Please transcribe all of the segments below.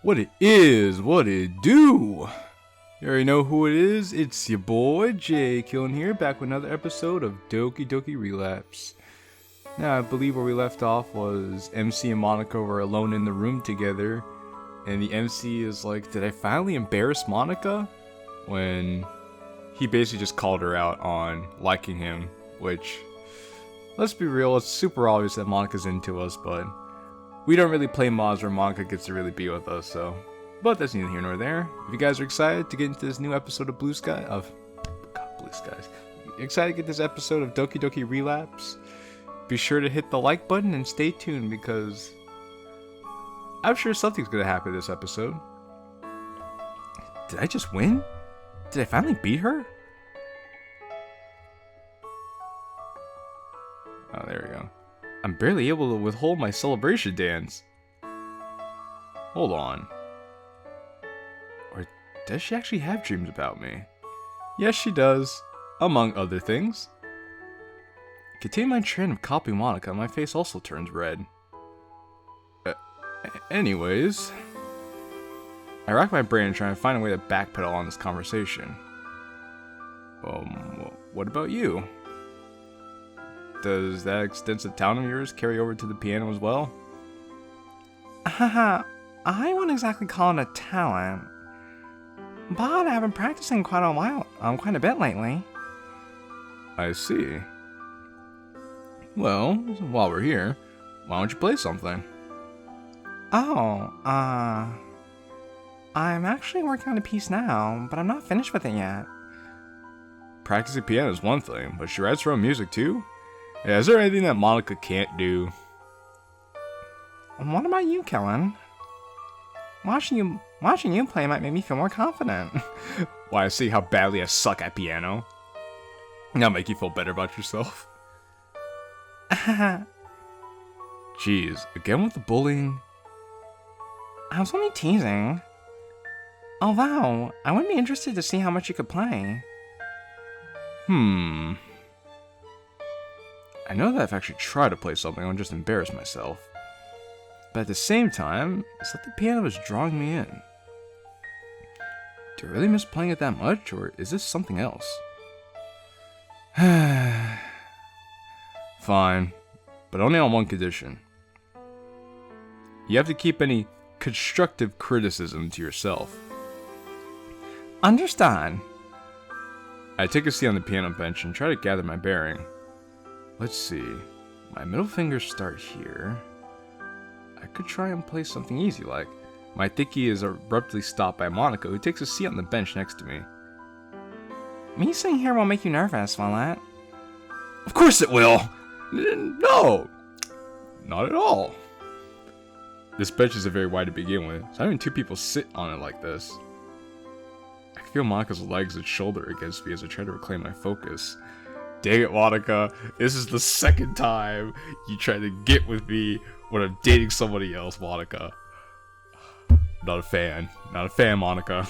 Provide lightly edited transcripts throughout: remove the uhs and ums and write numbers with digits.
What it is, what it do. You already know who it is. It's your boy JQilin here, back with another episode of Doki Doki Relapse. Now, I believe where we left off was MC and Monika were alone in the room together, and the MC is like, did I finally embarrass Monika? When he basically just called her out on liking him, which, let's be real, it's super obvious that Monika's into us, but we don't really play mods where Monika gets to really be with us, so. But that's neither here nor there. If you guys are excited to get into this new episode of Blue Skies, excited to get this episode of Doki Doki Relapse, be sure to hit the like button and stay tuned because I'm sure something's gonna happen this episode. Did I just win? Did I finally beat her? Oh, there we go. I'm barely able to withhold my celebration dance. Hold on. Or does she actually have dreams about me? Yes, she does. Among other things. Continue my trend of copying Monika, my face also turns red. Anyways, I rack my brain trying to find a way to backpedal on this conversation. What about you? Does that extensive talent of yours carry over to the piano as well? Haha, I wouldn't exactly call it a talent, but I've been practicing quite a bit lately. I see. Well, while we're here, why don't you play something? Oh, I'm actually working on a piece now, but I'm not finished with it yet. Practicing piano is one thing, but she writes her own music too? Yeah, is there anything that Monika can't do? What about you, Kellen? Watching you play might make me feel more confident. Why, I see how badly I suck at piano. That'll make you feel better about yourself. Jeez, again with the bullying? I was only teasing. Although, I would be interested to see how much you could play. I know that I've actually tried to play something, I would just embarrass myself. But at the same time, it's like the piano is drawing me in. Do I really miss playing it that much, or is this something else? Fine, but only on one condition. You have to keep any constructive criticism to yourself. Understand. I take a seat on the piano bench and try to gather my bearing. Let's see. My middle fingers start here. I could try and play something easy like. My thinking is abruptly stopped by Monika, who takes a seat on the bench next to me. Me sitting here won't make you nervous, will it? Of course it will! No! Not at all. This bench isn't very wide to begin with, so not even two people sit on it like this. I feel Monika's legs and shoulder against me as I try to reclaim my focus. Dang it, Monika. This is the second time you try to get with me when I'm dating somebody else, Monika. Not a fan. Not a fan, Monika.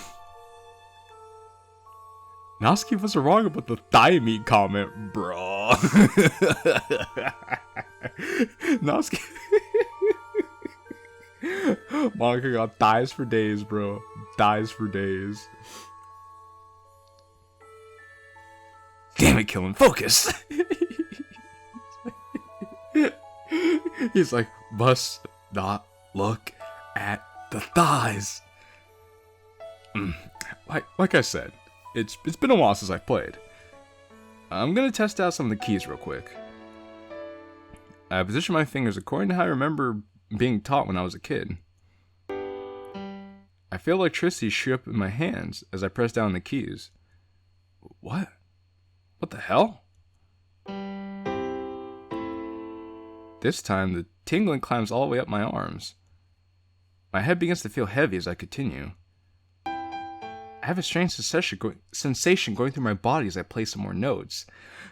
Noski, what's wrong about the thigh meat comment, bro? Noski. Monika got thighs for days, bro. Thighs for days. Damn it, Killin, focus! He's like, must not look at the thighs. Like I said, it's been a while since I've played. I'm gonna test out some of the keys real quick. I position my fingers according to how I remember being taught when I was a kid. I feel electricity shoot up in my hands as I press down the keys. What? What the hell? This time, the tingling climbs all the way up my arms. My head begins to feel heavy as I continue. I have a strange sensation going through my body as I play some more notes.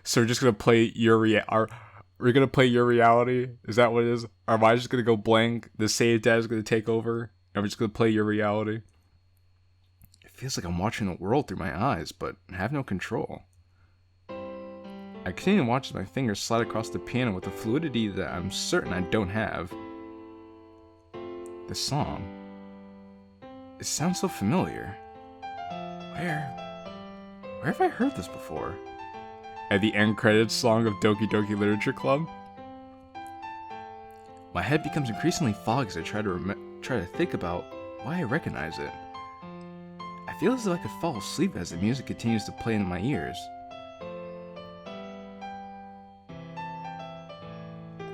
So we're just gonna play we're gonna play your reality? Is that what it is? Or am I just gonna go blank? The save data is gonna take over, and we're just gonna play your reality? It feels like I'm watching the world through my eyes, but I have no control. I continue to watch as my fingers slide across the piano with a fluidity that I'm certain I don't have. The song. It sounds so familiar. Where have I heard this before? At the end credits song of Doki Doki Literature Club? My head becomes increasingly foggy as I try to think about why I recognize it. I feel as though I could fall asleep as the music continues to play in my ears.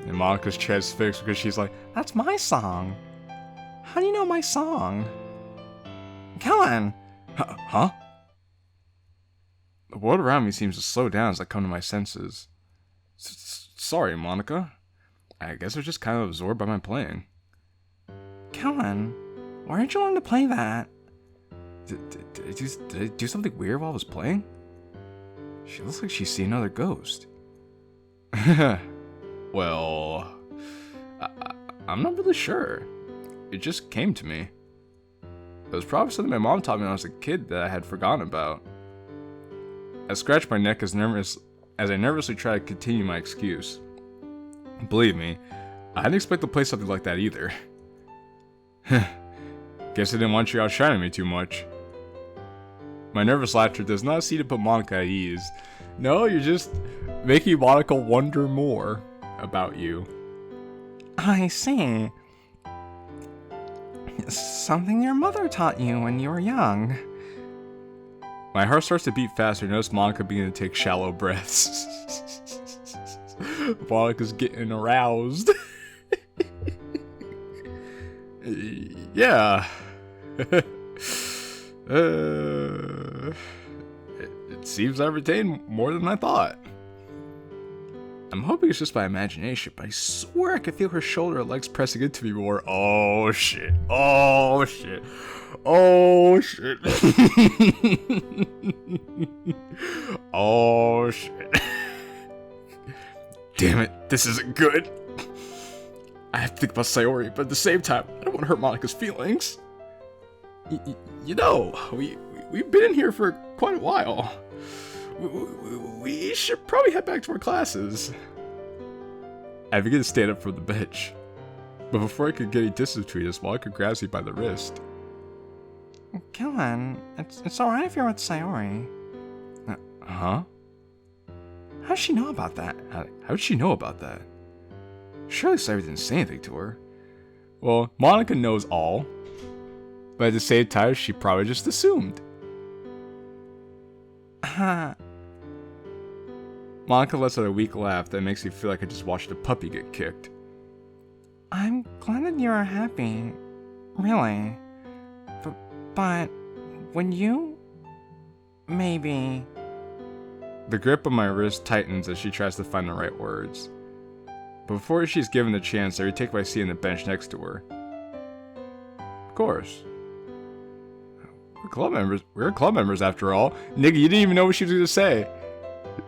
And Monika's chest fixed because she's like, That's my song. How do you know my song? Kellen! Huh? The world around me seems to slow down as I come to my senses. Sorry, Monika. I guess I was just kind of absorbed by my playing. Kellen, why did you learn to play that? Did I do something weird while I was playing? She looks like she's seen another ghost. Well, I'm not really sure. It just came to me. It was probably something my mom taught me when I was a kid that I had forgotten about. I scratched my neck as I nervously tried to continue my excuse. Believe me, I didn't expect to play something like that either. Guess I didn't want you outshining me too much. My nervous laughter does not seem to put Monika at ease. No, you're just making Monika wonder more about you. I see. Something your mother taught you when you were young. My heart starts to beat faster and I notice Monika beginning to take shallow breaths. Monika's getting aroused. Yeah. It seems I retained more than I thought. I'm hoping it's just my imagination, but I swear I could feel her shoulder and legs pressing into me more. Oh shit. Oh shit. Oh shit. Oh shit. Damn it, this isn't good. I have to think about Sayori, but at the same time, I don't want to hurt Monika's feelings. You know, we've been in here for quite a while. We should probably head back to our classes. I begin to stand up from the bench. But before I could get any distance between us, Monika grabs me by the wrist. Kellen, it's alright if you're with Sayori. Huh? How does she know about that? How did she know about that? Surely Sayori didn't say anything to her. Well, Monika knows all. But at the same time, she probably just assumed. Monika lets out a weak laugh that makes me feel like I just watched a puppy get kicked. I'm glad that you're happy. Really. But when you... maybe... The grip on my wrist tightens as she tries to find the right words. But before she's given the chance, I retake my seat on the bench next to her. Of course. We're club members after all. Nigga, you didn't even know what she was gonna say.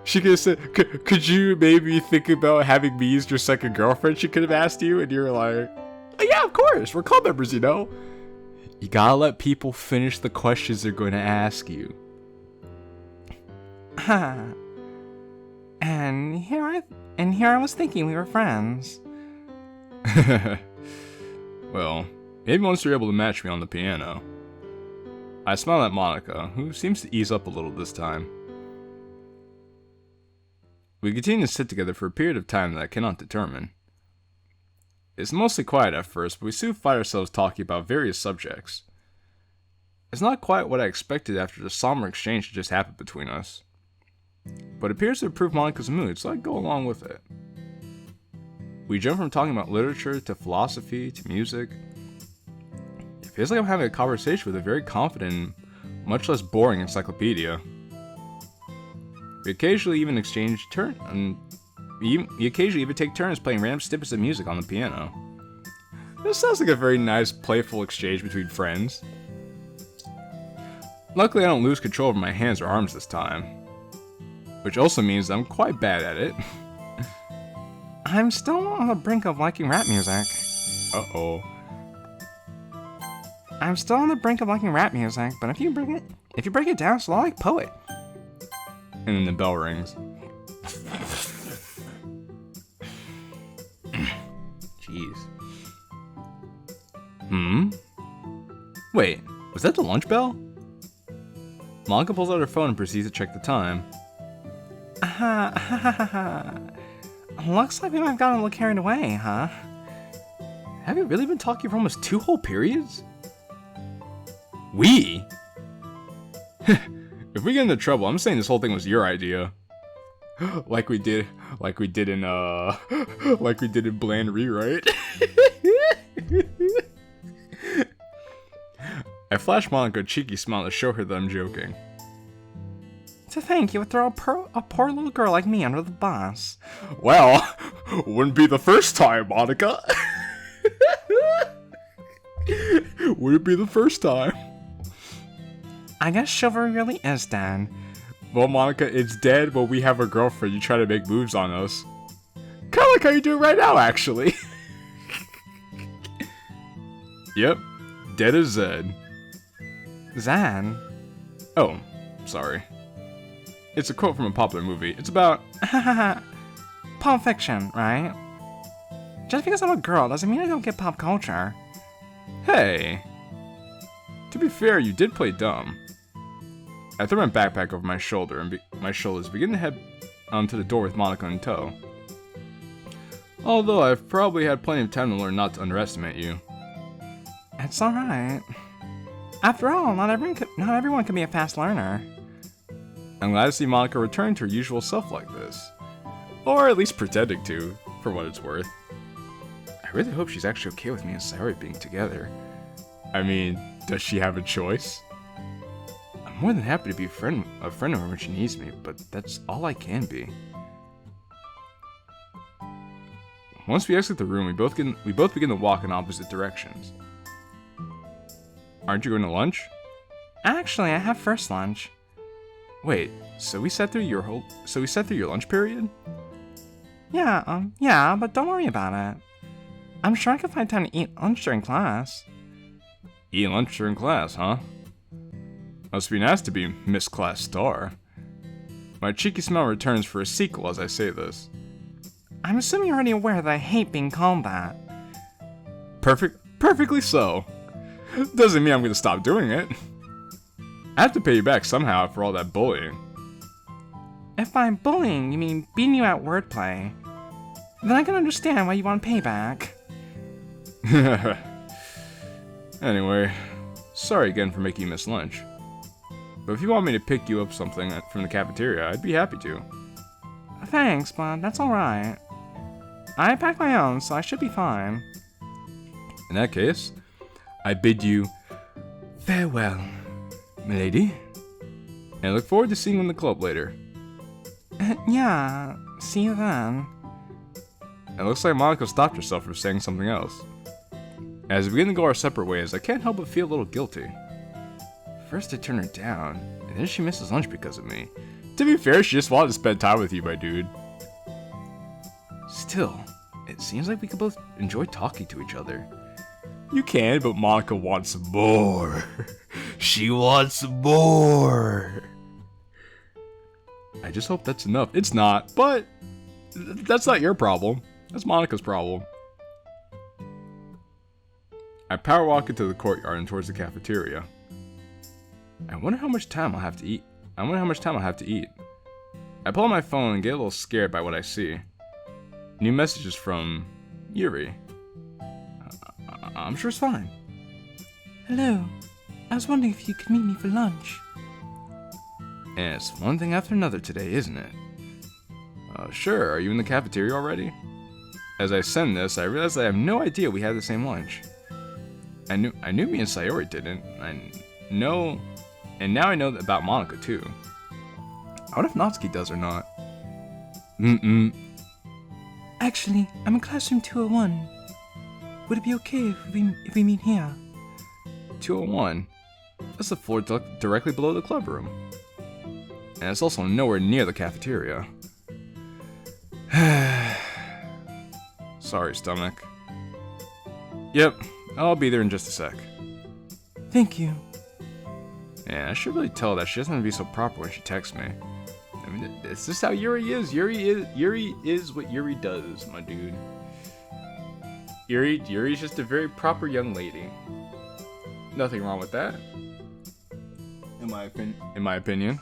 She could have said, could you maybe think about having me as your second girlfriend? She could have asked you, and you're like, oh, yeah, of course, we're club members, you know? You gotta let people finish the questions they're going to ask you. And here I was thinking we were friends. Well, maybe once you're able to match me on the piano. I smile at Monika, who seems to ease up a little this time. We continue to sit together for a period of time that I cannot determine. It's mostly quiet at first, but we soon find ourselves talking about various subjects. It's not quite what I expected after the somber exchange that just happened between us. But it appears to improve Monika's mood, so I go along with it. We jump from talking about literature to philosophy to music. It feels like I'm having a conversation with a very confident, much less boring encyclopedia. We occasionally even take turns playing random snippets of music on the piano. This sounds like a very nice, playful exchange between friends. Luckily, I don't lose control over my hands or arms this time. Which also means that I'm quite bad at it. I'm still on the brink of liking rap music. Uh-oh. I'm still on the brink of liking rap music, but if you break it down, it's a lot like Poet. And then the bell rings. Jeez. Wait, Was that the lunch bell? Monika pulls out her phone and proceeds to check the time. Looks like we might have gotten a little carried away, huh? Have you really been talking for almost 2 whole periods? We? If we get into trouble, I'm saying this whole thing was your idea. like we did in Bland Rewrite. I flash Monika a cheeky smile to show her that I'm joking. To think you would throw a poor little girl like me under the bus. Well, wouldn't be the first time, Monika. Wouldn't be the first time. I guess chivalry really is dead. Well, Monika, it's dead, but we have a girlfriend. You try to make moves on us. Kinda like how you do right now, actually. Yep, dead as Zed. Zed? Oh, sorry. It's a quote from a popular movie. It's about... Pulp Fiction, right? Just because I'm a girl doesn't mean I don't get pop culture. Hey. To be fair, you did play dumb. I threw my backpack over my shoulder and my shoulders, beginning to head onto the door with Monika in tow. Although I've probably had plenty of time to learn not to underestimate you. It's alright. After all, not everyone can be a fast learner. I'm glad to see Monika return to her usual self like this. Or at least pretending to, for what it's worth. I really hope she's actually okay with me and Sayori being together. I mean, does she have a choice? I'm more than happy to be a friend of her when she needs me, but that's all I can be. Once we exit the room, we both begin to walk in opposite directions. Aren't you going to lunch? Actually, I have first lunch. Wait, so we sat through your lunch period? Yeah, but don't worry about it. I'm sure I can find time to eat lunch during class. Eat lunch during class, huh? Must be nice to be Miss Class Star. My cheeky smile returns for a sequel as I say this. I'm assuming you're already aware that I hate being called that. Perfectly so. Doesn't mean I'm gonna stop doing it. I have to pay you back somehow for all that bullying. If by bullying you mean beating you at wordplay, then I can understand why you want payback. Anyway, sorry again for making you miss lunch. But if you want me to pick you up something from the cafeteria, I'd be happy to. Thanks, but that's alright. I packed my own, so I should be fine. In that case, I bid you farewell, milady. And I look forward to seeing you in the club later. Yeah, see you then. It looks like Monika stopped herself from saying something else. As we begin to go our separate ways, I can't help but feel a little guilty. First I turn her down, and then she misses lunch because of me. To be fair, she just wanted to spend time with you, my dude. Still, it seems like we could both enjoy talking to each other. You can, but Monika wants more. She wants more. I just hope that's enough. It's not, but that's not your problem. That's Monika's problem. I power walk into the courtyard and towards the cafeteria. I wonder how much time I'll have to eat. I pull out my phone and get a little scared by what I see. New messages from Yuri. I'm sure it's fine. Hello. I was wondering if you could meet me for lunch. And it's one thing after another today, isn't it? Sure, are you in the cafeteria already? As I send this, I realize I have no idea we had the same lunch. I knew me and Sayori didn't. And now I know about Monika too. I wonder if Natsuki does or not. Actually, I'm in classroom 201. Would it be okay if we meet here? 201? That's the floor directly below the club room. And it's also nowhere near the cafeteria. Sorry, stomach. Yep, I'll be there in just a sec. Thank you. Yeah, I should really tell her that she doesn't have to be so proper when she texts me. I mean, it's just how Yuri is. Yuri is what Yuri does, my dude. Yuri's just a very proper young lady. Nothing wrong with that. In my opinion.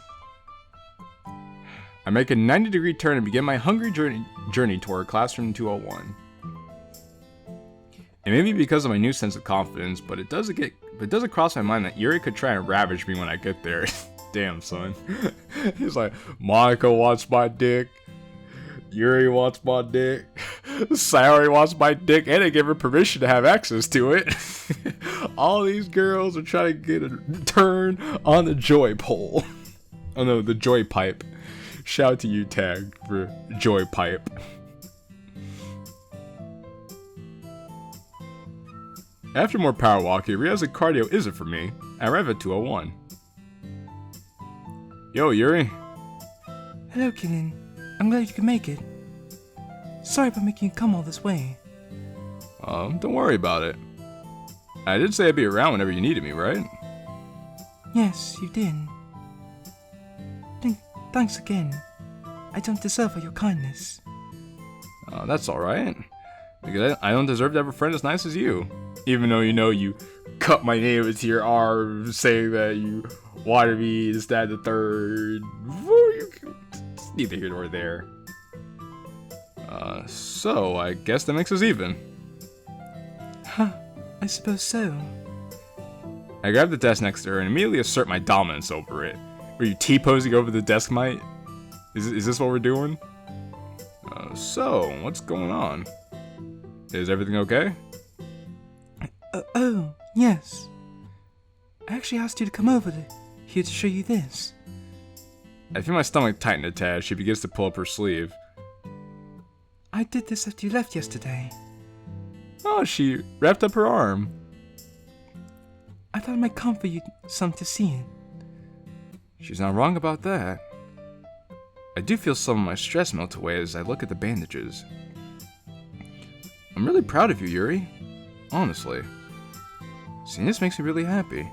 I make a 90-degree turn and begin my hungry journey toward classroom 201. It may be because of my new sense of confidence, but it doesn't cross my mind that Yuri could try and ravage me when I get there. Damn, son. He's like, Monika wants my dick. Yuri wants my dick. Sayori wants my dick, and I give her permission to have access to it. All these girls are trying to get a turn on the joy pole. Oh no, the joy pipe. Shout out to you, Tag, for joy pipe. After more power walking, I realize that cardio isn't for me. I arrive at 201. Yo, Yuri. Hello, Kilin. I'm glad you could make it. Sorry about making you come all this way. Don't worry about it. I did say I'd be around whenever you needed me, right? Yes, you did. Thanks again. I don't deserve all your kindness. That's alright. Because I don't deserve to have a friend as nice as you. Even though you cut my name into your arm, saying that you wanted me to stand the third. It's neither here nor there. So I guess that makes us even. Huh, I suppose so. I grab the desk next to her and immediately assert my dominance over it. Are you T-posing over the desk, mate? Is this what we're doing? So, what's going on? Is everything okay? Oh, yes. I actually asked you to come over here to show you this. I feel my stomach tighten a tad. She begins to pull up her sleeve. I did this after you left yesterday. Oh, she wrapped up her arm. I thought it might comfort you some to see it. She's not wrong about that. I do feel some of my stress melt away as I look at the bandages. I'm really proud of you, Yuri. Honestly. Seeing this makes me really happy.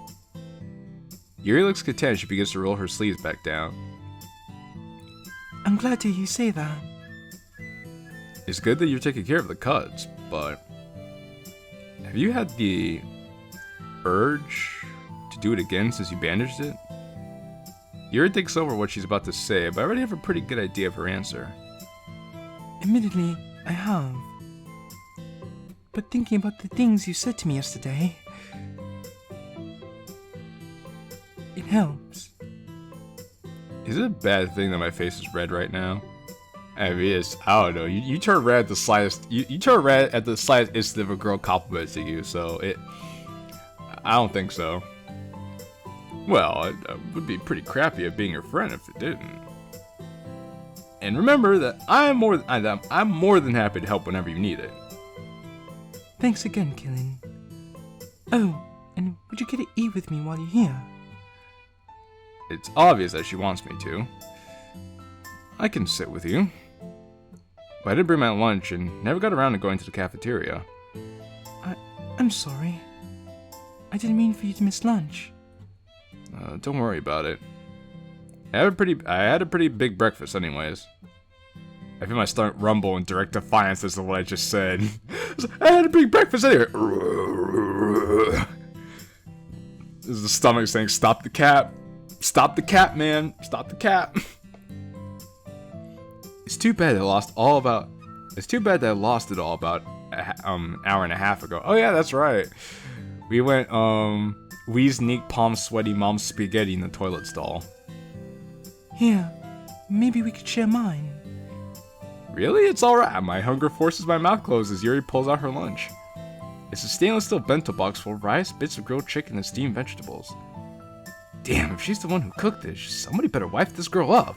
Yuri looks content as she begins to roll her sleeves back down. I'm glad to hear you say that. It's good that you're taking care of the cuts, but have you had the urge to do it again since you bandaged it? Yuri thinks over what she's about to say, but I already have a pretty good idea of her answer. Admittedly, I have. But thinking about the things you said to me yesterday, it helps. Is it a bad thing that my face is red right now? I mean, I don't know. You turn red at the slightest. You turn red at the slightest instant of a girl complimenting you. So I don't think so. Well, it would be pretty crappy at being your friend if it didn't. And remember that I'm more than happy to help whenever you need it. Thanks again, Kilin. Oh, and would you get to eat with me while you're here? It's obvious that she wants me to. I can sit with you. But I did bring my lunch and never got around to going to the cafeteria. I'm sorry. I didn't mean for you to miss lunch. Don't worry about it. I had a pretty big breakfast anyways. I feel my stomach rumble in direct defiance as to what I just said. I had a big breakfast anyway. This is the stomach saying, stop the cap. Stop the cap, man. Stop the cap. It's too bad I lost it all about an hour and a half ago. Oh yeah, that's right. We went we sneak palm sweaty mom's spaghetti in the toilet stall. Here, maybe we could share mine. Really? It's alright. My hunger forces my mouth closed as Yuri pulls out her lunch. It's a stainless steel bento box full of rice, bits of grilled chicken, and steamed vegetables. Damn, if she's the one who cooked this, somebody better wipe this girl up.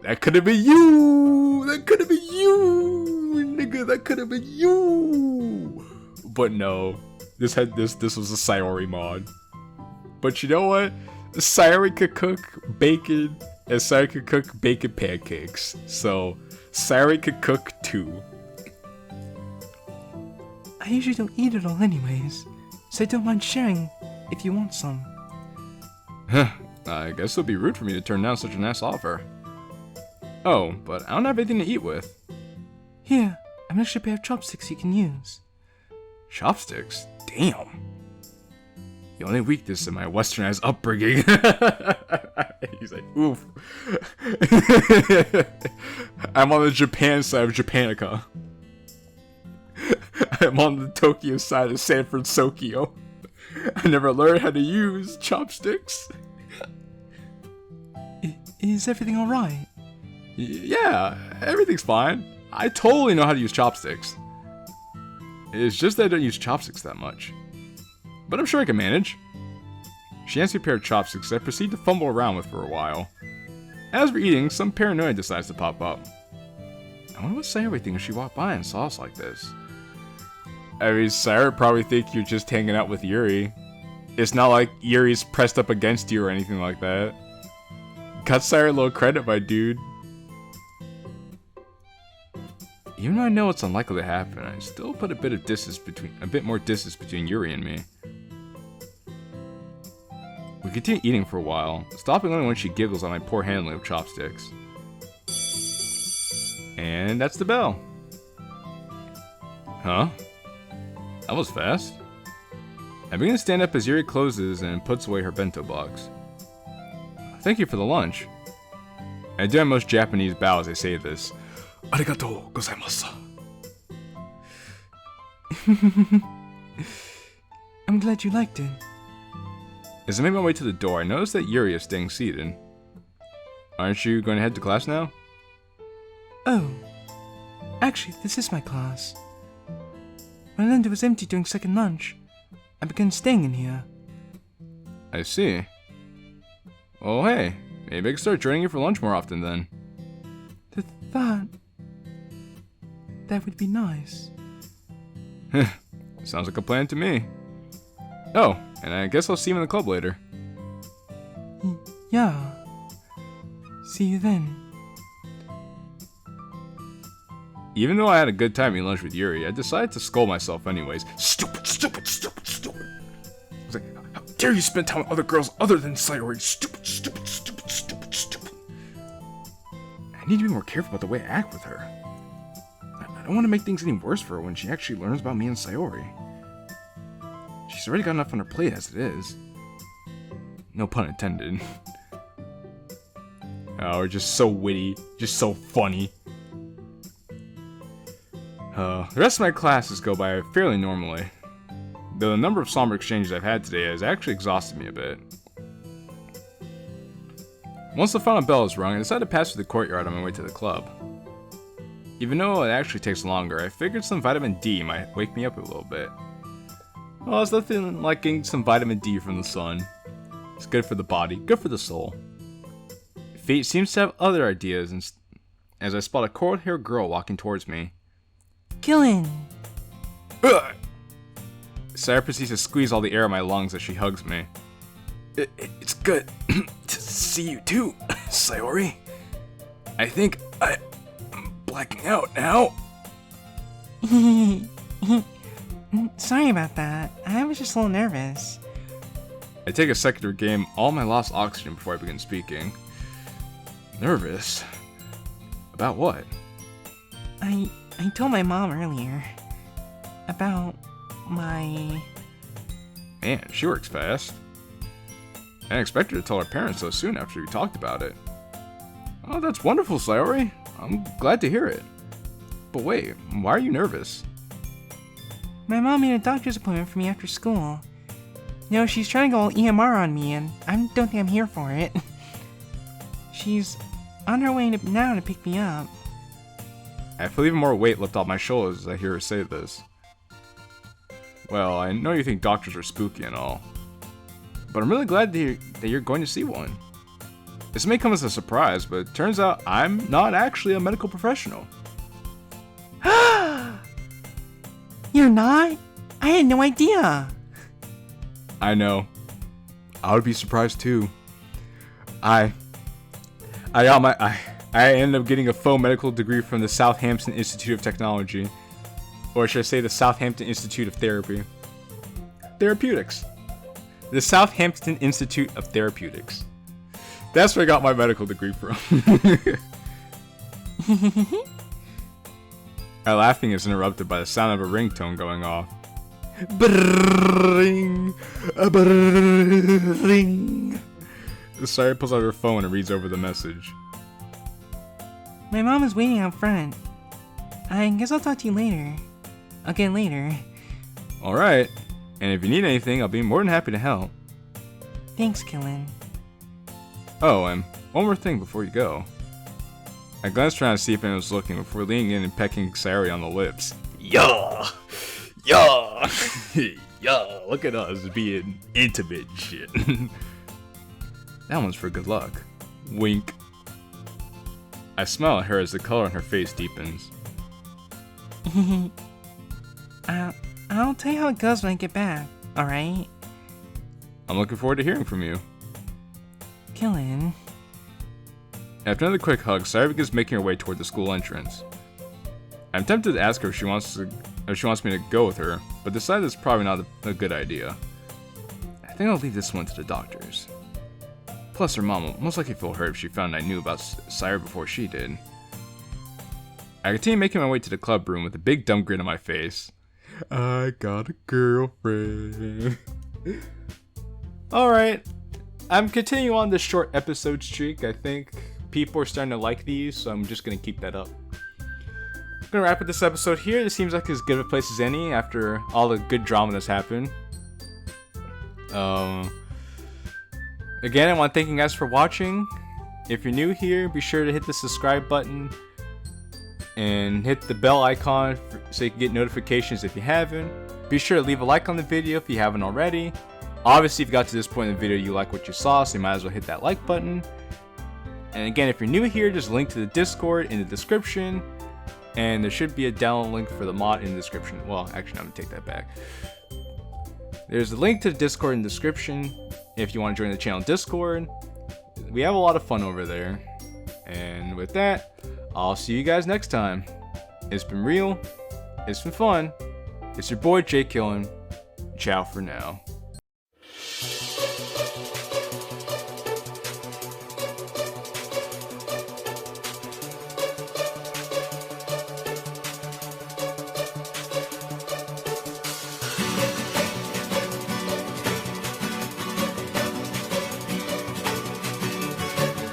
That could have been you! That could have been you! Nigga, that could have been you! But no. This was a Sayori mod. But you know what? Sayori could cook bacon, and Sayori could cook bacon pancakes. So, Sayori could cook too. I usually don't eat it all anyways, so I don't mind sharing if you want some. I guess it would be rude for me to turn down such a nice offer. Oh, but I don't have anything to eat with. Here, I have an extra pair of chopsticks you can use. Chopsticks? Damn. The only weakness in my westernized upbringing. He's like, oof. I'm on the Japan side of Japanica. I'm on the Tokyo side of San Francisco. I never learned how to use chopsticks. Is everything alright? Yeah, everything's fine. I totally know how to use chopsticks. It's just that I don't use chopsticks that much. But I'm sure I can manage. She hands me a pair of chopsticks I proceed to fumble around with for a while. As we're eating, some paranoia decides to pop up. I wonder what Sayori thinks if she walked by and saw us like this. I mean, Sayori probably think you're just hanging out with Yuri. It's not like Yuri's pressed up against you or anything like that. Cut Sayori a little credit, my dude. Even though I know it's unlikely to happen, I still put a bit more distance between Yuri and me. We continue eating for a while, stopping only when she giggles at my poor handling of chopsticks. And that's the bell. Huh? That was fast. I begin to stand up as Yuri closes and puts away her bento box. Thank you for the lunch. I do my most Japanese bow as I say this. Arigatou gozaimasu. I'm glad you liked it. As I make my way to the door, I notice that Yuri is staying seated. Aren't you going to head to class now? Oh, actually, this is my class. When I learned it was empty during second lunch, I began staying in here. I see. Well, hey, maybe I can start joining you for lunch more often then. That would be nice. Sounds like a plan to me. Oh, and I guess I'll see you in the club later. Yeah. See you then. Even though I had a good time eating lunch with Yuri, I decided to scold myself anyways. Stupid, stupid, stupid, stupid. I was like, how dare you spend time with other girls other than Sayori? Stupid, stupid, stupid, stupid, stupid. I need to be more careful about the way I act with her. I don't want to make things any worse for her when she actually learns about me and Sayori. She's already got enough on her plate as it is. No pun intended. Oh, we're just so witty, just so funny. The rest of my classes go by fairly normally, though the number of somber exchanges I've had today has actually exhausted me a bit. Once the final bell is rung, I decided to pass through the courtyard on my way to the club. Even though it actually takes longer, I figured some vitamin D might wake me up a little bit. Well, it's nothing like getting some vitamin D from the sun. It's good for the body, good for the soul. Fate seems to have other ideas as I spot a coral-haired girl walking towards me. JQilin! Sarah proceeds to squeeze all the air in my lungs as she hugs me. It's good to see you too, Sayori. I think I'm blacking out now. Sorry about that. I was just a little nervous. I take a second to regain all my lost oxygen before I begin speaking. Nervous? About what? I told my mom earlier about my... Man, she works fast. I didn't expect her to tell her parents so soon after we talked about it. Oh, that's wonderful, Sayori. I'm glad to hear it. But wait, why are you nervous? My mom made a doctor's appointment for me after school. You know, she's trying to go all EMR on me, and I don't think I'm here for it. She's on her way now to pick me up. I feel even more weight lift off my shoulders as I hear her say this. Well, I know you think doctors are spooky and all, but I'm really glad that you're going to see one. This may come as a surprise, but it turns out I'm not actually a medical professional. You're not? I had no idea. I know. I would be surprised too. I ended up getting a faux medical degree from the Southampton Institute of Technology. Or should I say the Southampton Institute of Therapeutics. The Southampton Institute of Therapeutics. That's where I got my medical degree from. Our laughing is interrupted by the sound of a ringtone going off. Brrring. Brrring. Sayori pulls out her phone and reads over the message. My mom is waiting out front. I guess I'll talk to you later. Again later. Alright, and if you need anything, I'll be more than happy to help. Thanks, Killin. Oh, and one more thing before you go. I glanced around to see if anyone was looking before leaning in and pecking Sayori on the lips. Yeah! Yeah! Yeah! Look at us being intimate and shit. That one's for good luck. Wink. I smile at her as the color on her face deepens. I'll tell you how it goes when I get back, alright? I'm looking forward to hearing from you. Killin. After another quick hug, Sayori begins making her way toward the school entrance. I'm tempted to ask her if she wants me to go with her, but decide it's probably not a good idea. I think I'll leave this one to the doctors. Plus, her mom will most likely feel hurt if she found I knew about Sayori before she did. I continue making my way to the club room with a big dumb grin on my face. I got a girlfriend. Alright, I'm continuing on this short episode streak. I think people are starting to like these, so I'm just going to keep that up. I'm going to wrap up this episode here. This seems like as good of a place as any after all the good drama that's happened. Again, I want to thank you guys for watching. If you're new here, be sure to hit the subscribe button and hit the bell icon so you can get notifications if you haven't. Be sure to leave a like on the video if you haven't already. Obviously, if you got to this point in the video, you like what you saw, so you might as well hit that like button. And again, if you're new here, just link to the Discord in the description. And there should be a download link for the mod in the description. Well, actually, I'm going to take that back. There's a link to the Discord in the description if you want to join the channel Discord. We have a lot of fun over there. And with that, I'll see you guys next time. It's been real. It's been fun. It's your boy JQilin. Ciao for now.